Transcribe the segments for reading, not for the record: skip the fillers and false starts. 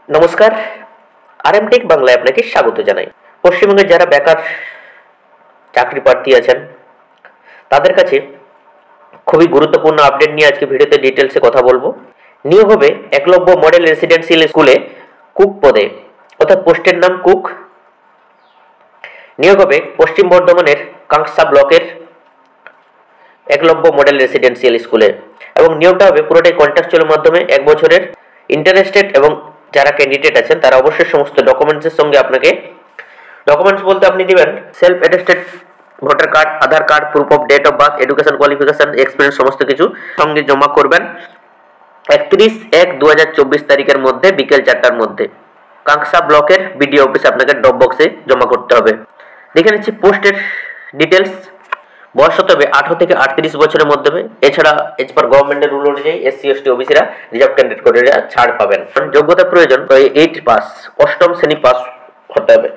নমস্কার, আরএমটেক বাংলায় আপনাকে স্বাগত জানাই। পশ্চিমবঙ্গে যারা বেকার চাকরি প্রার্থী আছেন তাদের কাছে খুবই গুরুত্বপূর্ণ আপডেট নিয়ে আজকে ভিডিওতে ডিটেলসে কথা বলবো। নিয়োগ হবে একলব্য মডেল রেসিডেন্সিয়াল স্কুলে কুক পদে, অর্থাৎ পোস্টের নাম কুক। নিয়োগ হবে পশ্চিম বর্ধমানের কাংসা ব্লকের একলব্য মডেল রেসিডেন্সিয়াল স্কুলে, এবং নিয়োগটা হবে পুরোটাই কন্ট্রাকচুয়ালের মাধ্যমে 1 বছরের। ইন্টারেস্টেড এবং যারা ক্যান্ডিডেট আছেন তারা অবশ্যই সমস্ত ডকুমেন্টসের সঙ্গে আপনাকে, ডকুমেন্টস বলতে আপনি দিবেন self attested voter card, Aadhaar card, proof of date of birth, education qualification, experience সমস্ত কিছু সঙ্গে জমা করবেন 31/1/2024 তারিখের মধ্যে বিকেল 4টার মধ্যে কাংসা ব্লকের বিডিও অফিসে আপনাকে ড্রপ বক্সে জমা করতে হবে। দেখে নিচ্ছি পোস্টের ডিটেলস। বয়স হতে হবে 18 থেকে 38 বছরের মধ্যে। এছাড়া এজ পার গভর্নমেন্টের রুল অনুযায়ী SC ST ওবিসিরা রিজার্ভ ক্যান্ডিডেট করে ছাড় পাবেন। যোগ্যতা প্রয়োজন 8 পাস, 8ম শ্রেণী পাস হতে হবে,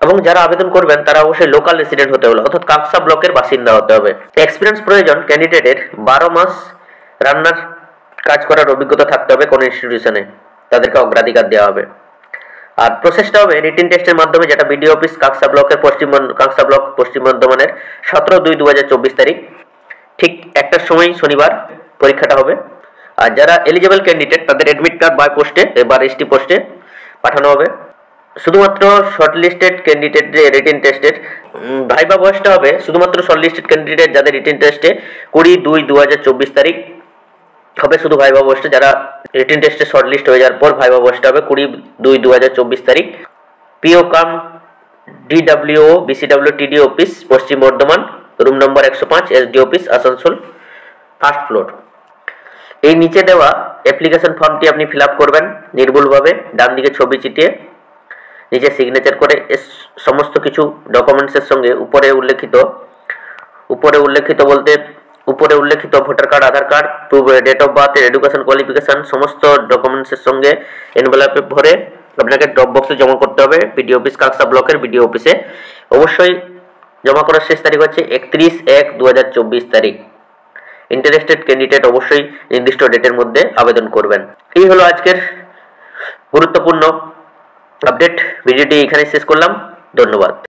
এবং যারা আবেদন করবেন তারা অবশ্যই লোকাল রেসিডেন্ট হতে হবে, অর্থাৎ কাংসা ব্লকের বাসিন্দা হতে হবে। এক্সপিরিয়েন্স প্রয়োজন ক্যান্ডিডেটের 12 মাস রান্নার কাজ করার অভিজ্ঞতা থাকতে হবে কোনো ইনস্টিটিউশনে, তাদেরকে অগ্রাধিকার দেওয়া হবে। আর প্রসেসটা হবে রিটিন টেস্টের মাধ্যমে, যেটা বিডিও অফিস কাংসা ব্লকের কাংসা ব্লক পশ্চিম বর্ধমানের 17/2/2024 তারিখ ঠিক 1টার সময় শনিবার পরীক্ষাটা হবে। আর যারা এলিজিবল ক্যান্ডিডেট তাদের অ্যাডমিট কার্ড বাই পোস্টে এবার ST পোস্টে পাঠানো হবে। শুধুমাত্র শর্টলিস্টেড ক্যান্ডিডেটদের রিটিন টেস্টের ভাইবা বয়সটা হবে শুধুমাত্র শর্টলিস্টেড ক্যান্ডিডেট যাদের রিটিন টেস্টে 20/2/2024 তারিখ হবে শুধু ভাইবা বয়সটা। যারা রিটিন টেস্টে শর্টলিস্ট হয়ে যাওয়ার পর ভাইবা বয়সটা হবে 20/2/2024 তারিখ। PO কাম DWO BCW TD অফিস পশ্চিম Bardhaman, room number 105, SD office Asansol, 1st floor. এই নিচে দেওয়া অ্যাপ্লিকেশন ফর্মটি আপনি ফিল আপ করবেন নির্ভুলভাবে, ডান দিকে ছবি চিটিয়ে নিচে সিগনেচার করে সমস্ত কিছু ডকুমেন্টসের সঙ্গে উপরে উল্লেখিত voter card, Aadhaar card, proof date of birth, education qualification সমস্ত ডকুমেন্টসের সঙ্গে এনভেলপে ভরে আপনাকে ড্রপ বক্সে জমা করতে হবে বিডিও অফিস কাংসা ব্লকের বিডিও অফিসে। অবশ্যই জমা করার শেষ তারিখ হচ্ছে 31/1/2024 তারিখ। ইন্টারেস্টেড ক্যান্ডিডেট অবশ্যই নির্দিষ্ট ডেটের মধ্যে আবেদন করবেন। এই হলো আজকের গুরুত্বপূর্ণ আপডেট। ভিডিওটি এখানে শেষ করলাম। ধন্যবাদ।